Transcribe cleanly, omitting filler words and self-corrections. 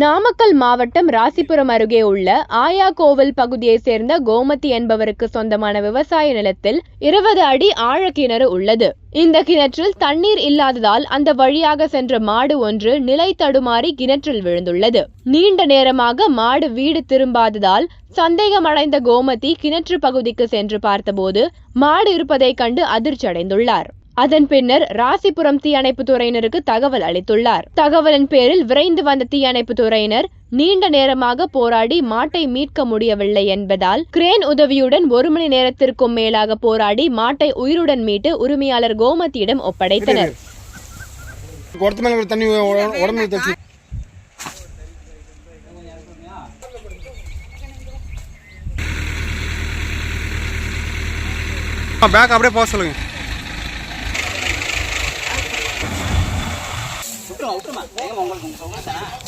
நாமக்கல் மாவட்டம் ராசிபுரம் அருகே உள்ள ஆயாகோவில் பகுதியை சேர்ந்த கோமதி என்பவருக்கு சொந்தமான விவசாய நிலத்தில் 20 அடி ஆழ கிணறு உள்ளது. இந்த கிணற்றில் தண்ணீர் இல்லாததால் அந்த வழியாக சென்ற மாடு ஒன்று நிலை தடுமாறி கிணற்றில் விழுந்துள்ளது. நீண்ட நேரமாக மாடு வீடு திரும்பாததால் சந்தேகமடைந்த கோமதி கிணற்று பகுதிக்கு சென்று பார்த்தபோது மாடு இருப்பதை கண்டு அதிர்ச்சி அடைந்துள்ளார். அதன் பின்னர் ராசிபுரம் தீயணைப்பு துறையினருக்கு தகவல் அளித்துள்ளார். தகவலின் பேரில் விரைந்து வந்த தீயணைப்பு துறையினர் நீண்ட நேரமாக போராடி மாட்டை மீட்க முடியவில்லை என்பதால் கிரேன் உதவியுடன் 1 மணி நேரத்திற்கும் மேலாக போராடி மாட்டை உயிருடன் மீட்டு உரிமையாளர் கோமதியிடம் ஒப்படைத்தனர். பேக் அப்படியே போக சொல்லுங்க. விட்டுருமா உங்களுக்கு